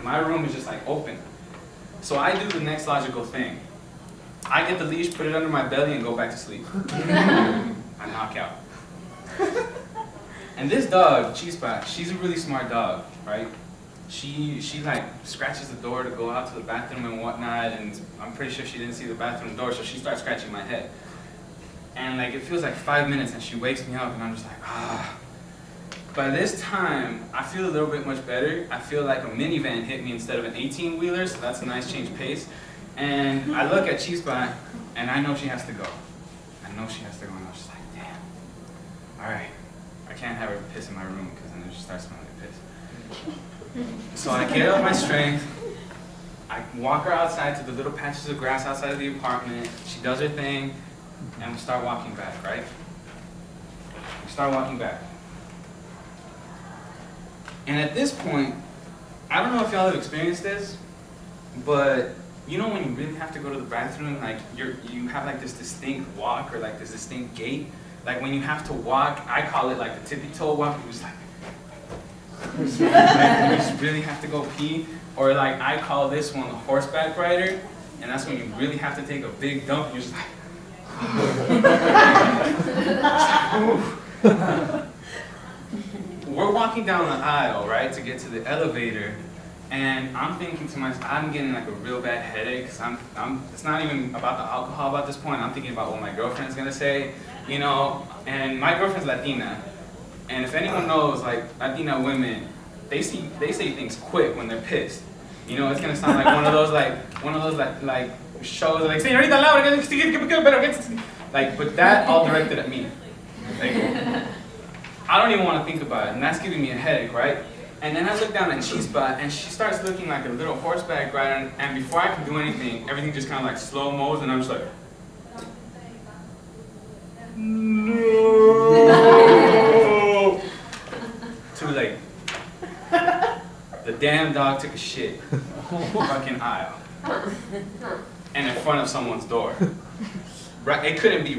my room is just like open. So I do the next logical thing. I get the leash, put it under my belly, and go back to sleep. I knock out. And this dog, Chispa, she's a really smart dog, right? She like scratches the door to go out to the bathroom and whatnot, and I'm pretty sure she didn't see the bathroom door, so she starts scratching my head. And like it feels like 5 minutes, and she wakes me up, and I'm just like, ah. By this time, I feel a little bit much better. I feel like a minivan hit me instead of an 18-wheeler, so that's a nice change of pace. And I look at Chispa, and I know she has to go. I know she has to go, and I was just like, damn. All right, I can't have her piss in my room, because then it just starts smelling like piss. So I get up my strength, I walk her outside to the little patches of grass outside of the apartment. She does her thing, and we start walking back, right? We start walking back. And at this point, I don't know if y'all have experienced this, but you know when you really have to go to the bathroom, like you have like this distinct walk or like this distinct gait. Like when you have to walk, I call it like the tippy toe walk. It was like you just really have to go pee. Or like I call this one a horseback rider, and that's when you really have to take a big dump. And you're just like. We're walking down the aisle, right, to get to the elevator, and I'm thinking to myself, I'm getting like a real bad headache, because it's not even about the alcohol at this point. I'm thinking about what my girlfriend's gonna say, you know, and my girlfriend's Latina, and if anyone knows, like, Latina women, they say things quick when they're pissed. You know, it's gonna sound like one of those shows, like, señorita Laura, like, but that all directed at me. Like, I don't even want to think about it, and that's giving me a headache, right? And then I look down at Chispa, and she starts looking like a little horseback rider, and before I can do anything, everything just kind of like slow-mos, and I'm just like, no! Too late. The damn dog took a shit. Fucking aisle. And in front of someone's door. Right, it couldn't be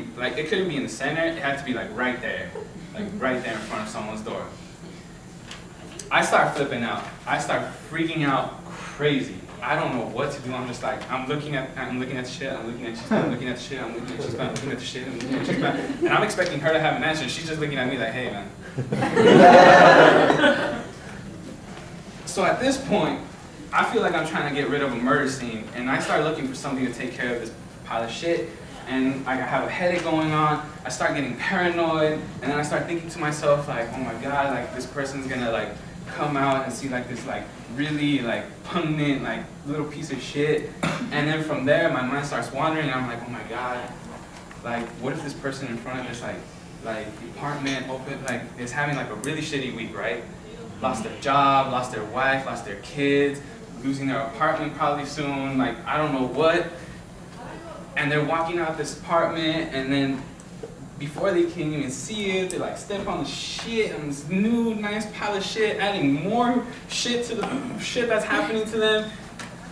in the center, it had to be like right there. Like right there in front of someone's door. I start flipping out. I start freaking out crazy. I don't know what to do. I'm just like, I'm looking at the shit, I'm looking at the shit, I'm looking at the shit, I'm looking at the shit, I'm looking at the shit, I'm looking at the shit. And I'm expecting her to have an answer. She's just looking at me like, hey man. So at this point, I feel like I'm trying to get rid of a murder scene, and I start looking for something to take care of this pile of shit. And I have a headache going on, I start getting paranoid, and then I start thinking to myself like, oh my god, like this person's gonna like come out and see like this like really like pungent like little piece of shit. And then from there my mind starts wandering, and I'm like, oh my god, like what if this person in front of this like apartment open like is having like a really shitty week, right? Lost their job, lost their wife, lost their kids, losing their apartment probably soon, like I don't know what. And they're walking out this apartment, and then before they can even see it, they like step on the shit on this new nice pile of shit, adding more shit to the shit that's happening to them.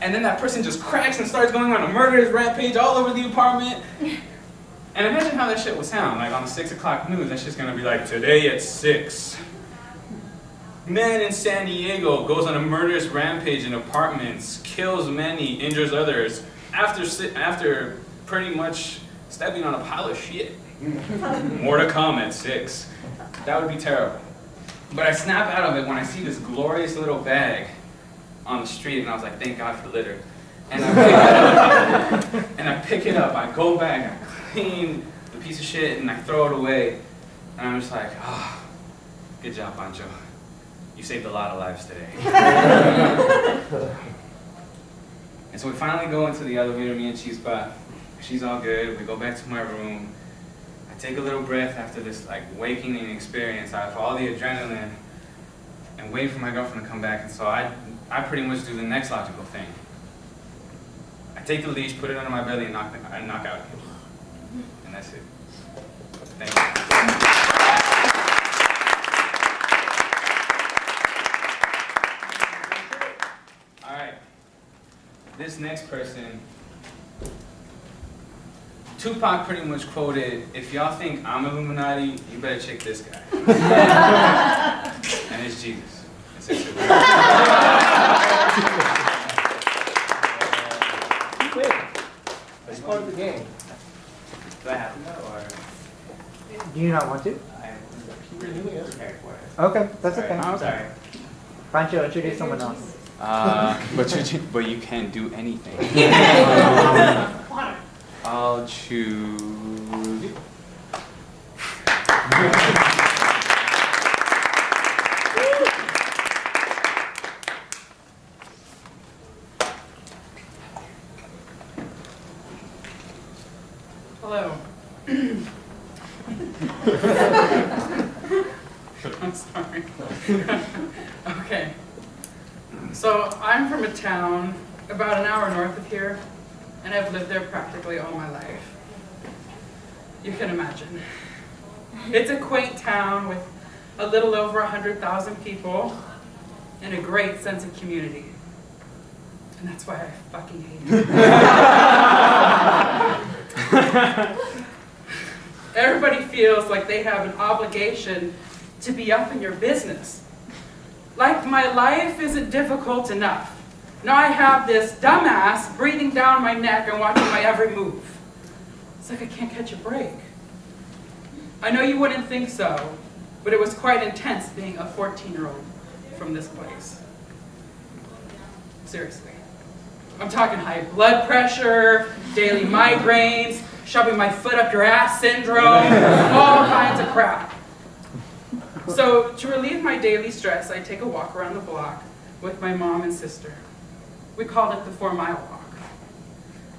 And then that person just cracks and starts going on a murderous rampage all over the apartment. And imagine how that shit would sound, like on the 6 o'clock news. That's just gonna be like, today at 6. Man in San Diego goes on a murderous rampage in apartments, kills many, injures others, after pretty much stepping on a pile of shit. More to come at 6. That would be terrible. But I snap out of it when I see this glorious little bag on the street, and I was like, thank God for litter. And I pick it up, I go back, I clean the piece of shit, and I throw it away. And I'm just like, oh, good job, Pancho. You saved a lot of lives today. And so we finally go into the elevator, me and Chispa. She's all good. We go back to my room. I take a little breath after this like awakening experience out of all the adrenaline, and wait for my girlfriend to come back. And so I pretty much do the next logical thing. I take the leash, put it under my belly, and knock out. And that's it. Thank you. This next person, Tupac pretty much quoted, if y'all think I'm Illuminati, you better check this guy. And it's Jesus. It's Do you not want to? I'm really prepared for it. Okay, that's Sorry. okay. I'm sorry. Pancho, introduce someone else. But you can't do anything. I'll choose you. Hello. I'm sorry. Okay. So I'm from a town about an hour north of here, and I've lived there practically all my life. You can imagine. It's a quaint town with a little over 100,000 people and a great sense of community. And that's why I fucking hate it. Everybody feels like they have an obligation to be up in your business. Like my life isn't difficult enough. Now I have this dumbass breathing down my neck and watching my every move. It's like I can't catch a break. I know you wouldn't think so, but it was quite intense being a 14-year-old from this place. Seriously. I'm talking high blood pressure, daily migraines, shoving my foot up your ass syndrome, all kinds of crap. So to relieve my daily stress, I take a walk around the block with my mom and sister. We called it the 4-mile walk.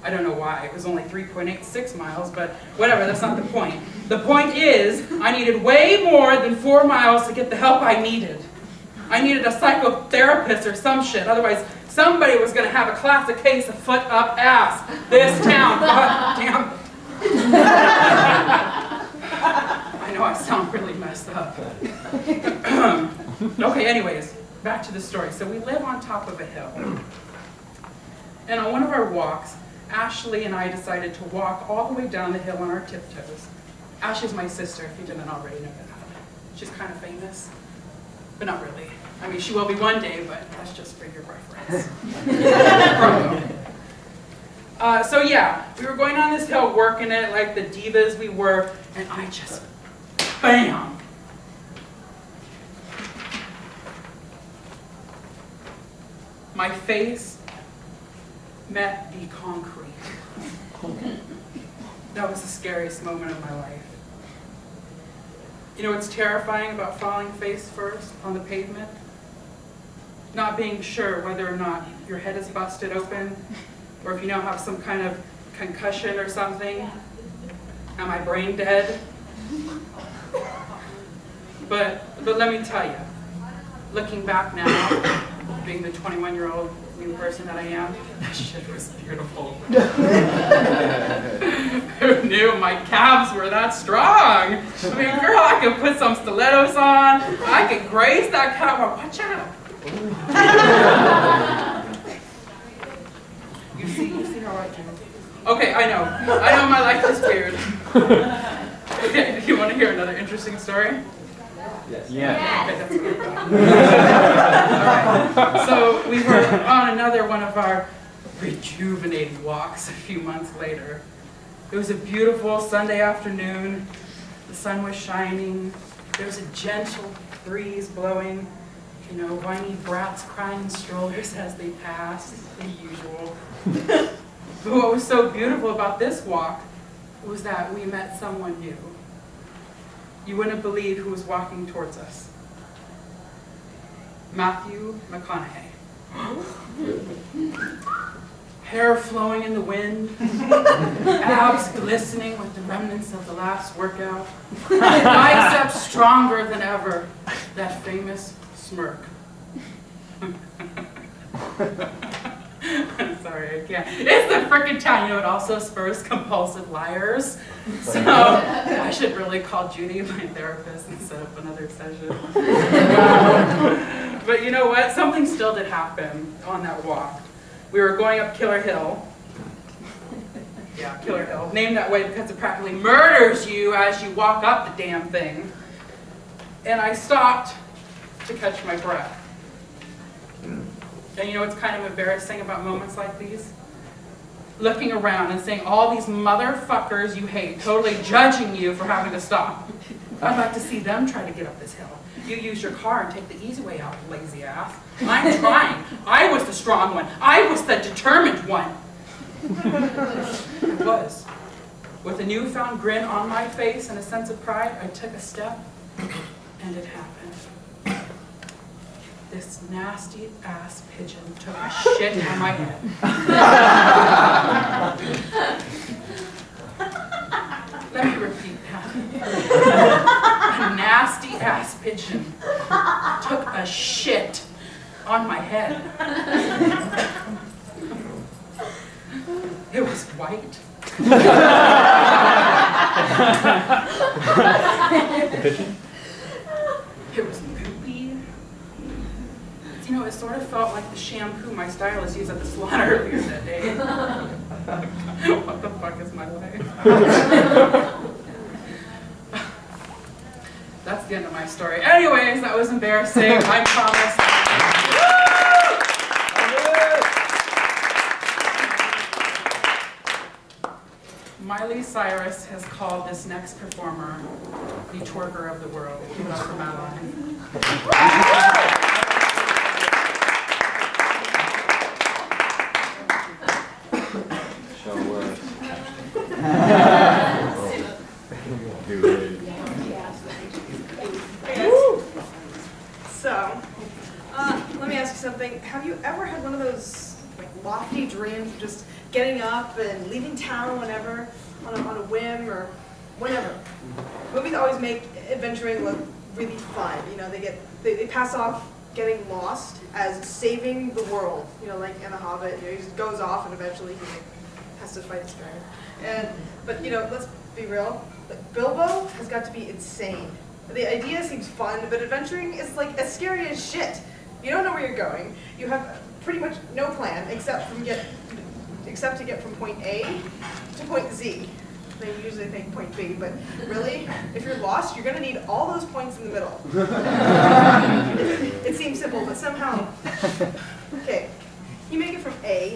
I don't know why, it was only 3.86 miles, but whatever, that's not the point. The point is, I needed way more than 4 miles to get the help I needed. I needed a psychotherapist or some shit, otherwise somebody was gonna have a classic case of foot up ass. This town, god damn. I know I sound really messed up. Okay, anyways, back to the story. So we live on top of a hill. And on one of our walks, Ashley and I decided to walk all the way down the hill on our tiptoes. Ashley's my sister, if you didn't already know that. She's kind of famous, but not really. I mean, she will be one day, but that's just for your reference. So yeah, we were going on this hill working it like the divas we were, and I just, bam! My face met the concrete. That was the scariest moment of my life. You know what's terrifying about falling face first on the pavement? Not being sure whether or not your head is busted open, or if you now have some kind of concussion or something. Am I brain dead? But let me tell you, looking back now, being the 21-year-old new person that I am, that shit was beautiful. Who knew my calves were that strong? I mean, girl, I could put some stilettos on, I could graze that cow. Watch out. You see how I do. Okay, I know my life is weird. Okay, you want to hear another interesting story? Yes. Yeah. Okay, that's good. All right. So we were on another one of our rejuvenating walks a few months later. It was a beautiful Sunday afternoon. The sun was shining. There was a gentle breeze blowing. You know, whiny brats crying in strollers as they passed, the usual. But what was so beautiful about this walk was that we met someone new. You wouldn't believe who was walking towards us. Matthew McConaughey. Hair flowing in the wind, abs glistening with the remnants of the last workout, biceps stronger than ever, that famous smirk. I'm sorry, I can't. It's the frickin' town. You know, it also spurs compulsive liars. So I should really call Judy, my therapist, and set up another session. But you know what? Something still did happen on that walk. We were going up Killer Hill. Yeah, Killer Hill. Named that way because it practically murders you as you walk up the damn thing. And I stopped to catch my breath. And you know what's kind of embarrassing about moments like these? looking around and seeing all these motherfuckers you hate totally judging you for having to stop. I'd like to see them try to get up this hill. You use your car and take the easy way out, lazy ass. I'm trying. I was the strong one. I was the determined one. It was. With a newfound grin on my face and a sense of pride, I took a step, and it happened. This nasty ass pigeon took a shit on my head. Let me repeat that. A nasty ass pigeon took a shit on my head. It was white. It was goopy. You know, it sort of felt like the shampoo my stylist used at the salon earlier that day. What the fuck is my life? That's the end of my story. Anyways, that was embarrassing. I promise. Miley Cyrus has called this next performer the twerker of the world. Give it up for Madeline. So, let me ask you something. Have you ever had one of those like lofty dreams of just getting up and leaving town whenever, on a whim or whenever? Movies always make adventuring look really fun. You know, they pass off getting lost as saving the world. You know, like in The Hobbit, you know, he just goes off and eventually he has to fight this dragon. But you know, let's be real. Like, Bilbo has got to be insane. The idea seems fun, but adventuring is like as scary as shit. You don't know where you're going. You have pretty much no plan except to get from point A to point Z. They usually think point B, but really, if you're lost, you're gonna need all those points in the middle. It seems simple, but somehow. Okay,